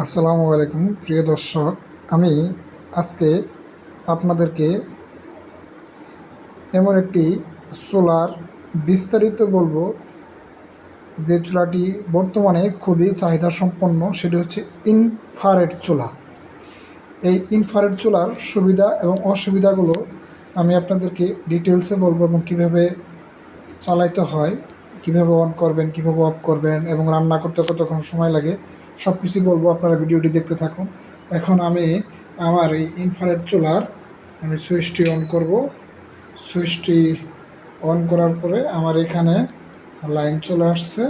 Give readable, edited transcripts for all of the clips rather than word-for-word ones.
আসসালামু আলাইকুম প্রিয় দর্শক। আমি আজকে আপনাদেরকে এমন একটি চুলার বিস্তারিত বলবো যে চুলাটি বর্তমানে খুবই চাহিদা সম্পন্ন। সেটি হচ্ছে ইনফ্রারেড চুলা। এই ইনফ্রারেড চুলার সুবিধা এবং অসুবিধাগুলো আমি আপনাদেরকে ডিটেলসে বলবো এবং কীভাবে চালাইতে হয়, কীভাবে অন করবেন, কীভাবে অফ করবেন এবং রান্না করতে কতক্ষণ সময় লাগে সব কিছুই বলবো। আপনারা ভিডিওটি দেখতে থাকুন। এখন আমি আমার এই ইনফ্রারেড চুলার সুইচটি অন করব। সুইচটি অন করার পরে আমার এখানে লাইন চলে আসছে।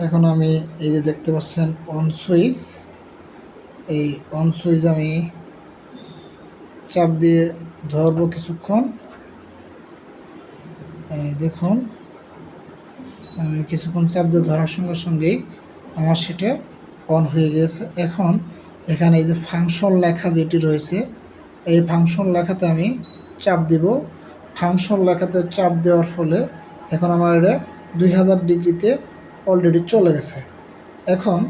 এখন আমি এই যে দেখতে পাচ্ছেন অন সুইচ, এই অন সুইচ আমি চাপ দিয়ে ধরবো কিছুক্ষণ। দেখুন আমি কিছুক্ষণ চাপ দিয়ে ধরার সঙ্গে সঙ্গেই আমার সেটা অন হয়ে গেছে। এখন এখানে এই যে ফাংশন লেখা যেটি রয়েছে, এই ফাংশন লেখাতে আমি চাপ দিব। ফাংশন লেখাতে চাপ দেওয়ার ফলে এখন আমার এটা 2000 ডিগ্রিতে অলরেডি চলে গেছে। এখন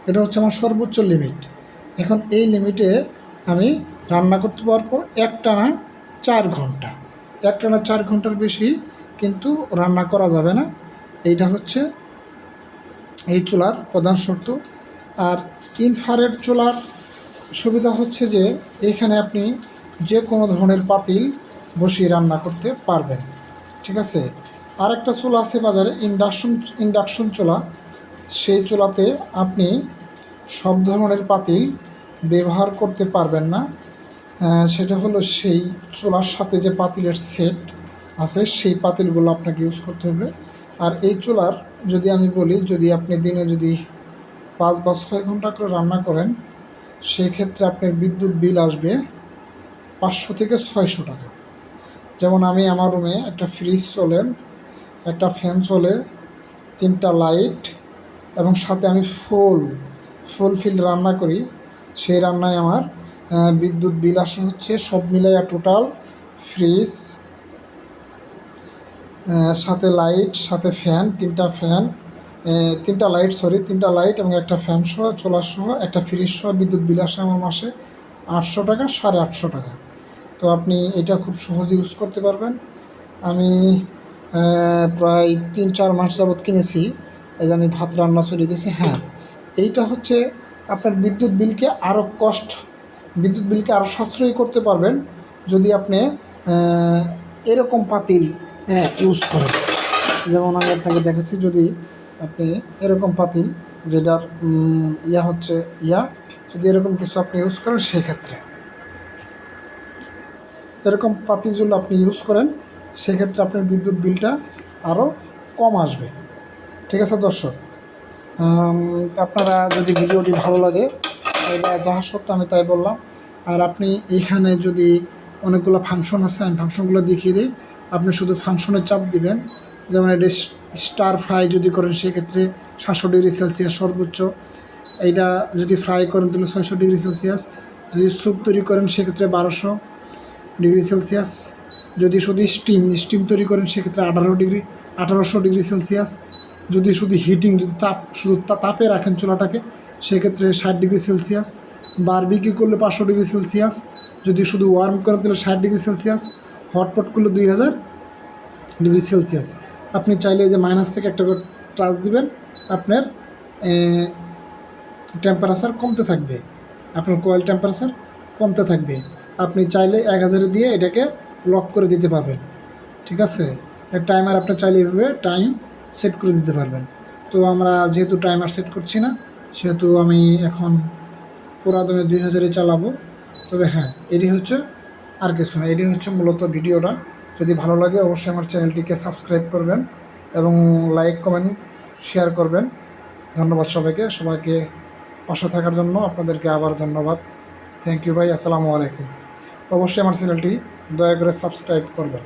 এটা হচ্ছে আমার সর্বোচ্চ লিমিট। এখন এই লিমিটে আমি রান্না করতে পারবো একটানা 4 ঘন্টা। একটানা 4 ঘন্টার বেশি কিন্তু রান্না করা যাবে না। এইটা হচ্ছে এই চুলার প্রধান শর্ত। আর ইনফ্রারেড চুলার সুবিধা হচ্ছে যে এখানে আপনি যে কোনো ধরনের পাতিল বসিয়ে রান্না করতে পারবেন। ঠিক আছে। আর একটা চুলা আছে বাজারে, ইন্ডাকশন চুলা। সেই চুলাতে আপনি সব ধরনের পাতিল ব্যবহার করতে পারবেন না। সেটা হলো সেই চুলার সাথে যে পাতিলের সেট আছে সেই পাতিলগুলো আপনাকে ইউজ করতে হবে। আর এই চুলার যদি আমি বলি, যদি আপনি দিনে যদি 5 বা 6 ঘন্টা করে রান্না করেন, সেই ক্ষেত্রে আপনার বিদ্যুৎ বিল আসবে 500 থেকে 600 টাকা। যেমন আমি আমার রুমে একটা ফ্রিজ চলে, একটা ফ্যান চলে, 3টা লাইট এবং সাথে আমি ফুলফিল রান্না করি। সেই রান্নায় আমার বিদ্যুৎ বিল আসে হচ্ছে সব মিলাইয়া টোটাল ফ্রিজ, সাথে লাইট, সাথে ফ্যান, 3টা লাইট এবং একটা ফ্যান সহ, চুলা সহ, একটা ফ্রিজ সহ বিদ্যুৎ বিল আসে আমার মাসে 800 টাকা, 850 টাকা। তো আপনি এটা খুব সহজে ইউজ করতে পারবেন। আমি প্রায় 3-4 মাস যাবৎ কিনেছি। এই যে আমি ভাত রান্না চলে গেছি। হ্যাঁ, এইটা হচ্ছে আপনার বিদ্যুৎ বিলকে আরও সাশ্রয়ী করতে পারবেন যদি আপনি এরকম পাতিল ইউজ করেন। যেমন আমি আপনাকে দেখাচ্ছি, যদি আপনি এরকম পাতিল যেটার যদি এরকম কিছু আপনি ইউজ করেন, সেক্ষেত্রে এরকম পাতিলগুলো আপনি ইউজ করেন, সেক্ষেত্রে আপনার বিদ্যুৎ বিলটা আরও কম আসবে। ঠিক আছে দর্শক, আপনারা যদি ভিডিওটি ভালো লাগে, এটা যাহা সত্য আমি তাই বললাম। আর আপনি এইখানে যদি অনেকগুলো ফাংশন আছে, আমি ফাংশনগুলো দেখিয়ে দিই। আপনি শুধু ফাংশনে চাপ দিবেন। যেমন এটা স্টার ফ্রাই যদি করেন, সেক্ষেত্রে 700 ডিগ্রি সেলসিয়াস সর্বোচ্চ। এইটা যদি ফ্রাই করেন তাহলে 600 ডিগ্রি সেলসিয়াস। যদি স্যুপ তৈরি করেন সেক্ষেত্রে 1200 ডিগ্রি সেলসিয়াস। যদি শুধু স্টিম তৈরি করেন সেক্ষেত্রে 1800 ডিগ্রি সেলসিয়াস। যদি শুধু তাপে রাখেন চুলাটাকে, সেক্ষেত্রে 60 ডিগ্রি সেলসিয়াস। বারবিকিউ করলে 500 ডিগ্রি সেলসিয়াস। যদি শুধু ওয়ার্ম করেন তাহলে 60 ডিগ্রি সেলসিয়াস। হটপট করলে 2000 ডিগ্রি সেলসিয়াস। আপনি চাইলে যে মাইনাস থেকে একটা করে টাচ দিবেন, আপনার টেম্পারেচার কমতে থাকবে, আপনার কয়েল টেম্পারেচার কমতে থাকবে। আপনি চাইলে 1000 দিয়ে এটাকে লক করে দিতে পারবেন। ঠিক আছে, টাইমার আপনি চাইলে এভাবে টাইম সেট করে দিতে পারবেন। তো আমরা যেহেতু টাইমার সেট করছি না, সেহেতু আমি এখন পুরাদমে 2000-এ চালাবো। তবে হ্যাঁ, এটি হচ্ছে আর কিছু না, এটি হচ্ছে মূলত ভিডিওটা। যদি ভালো লাগে অবশ্যই আমার চ্যানেলটিকে সাবস্ক্রাইব করবেন এবং লাইক, কমেন্ট, শেয়ার করবেন। ধন্যবাদ সবাইকে পাশে থাকার জন্য। আপনাদেরকে আবার ধন্যবাদ। থ্যাংক ইউ ভাই। আসসালামু আলাইকুম। অবশ্যই আমার চ্যানেলটি দয়া করে সাবস্ক্রাইব করবেন।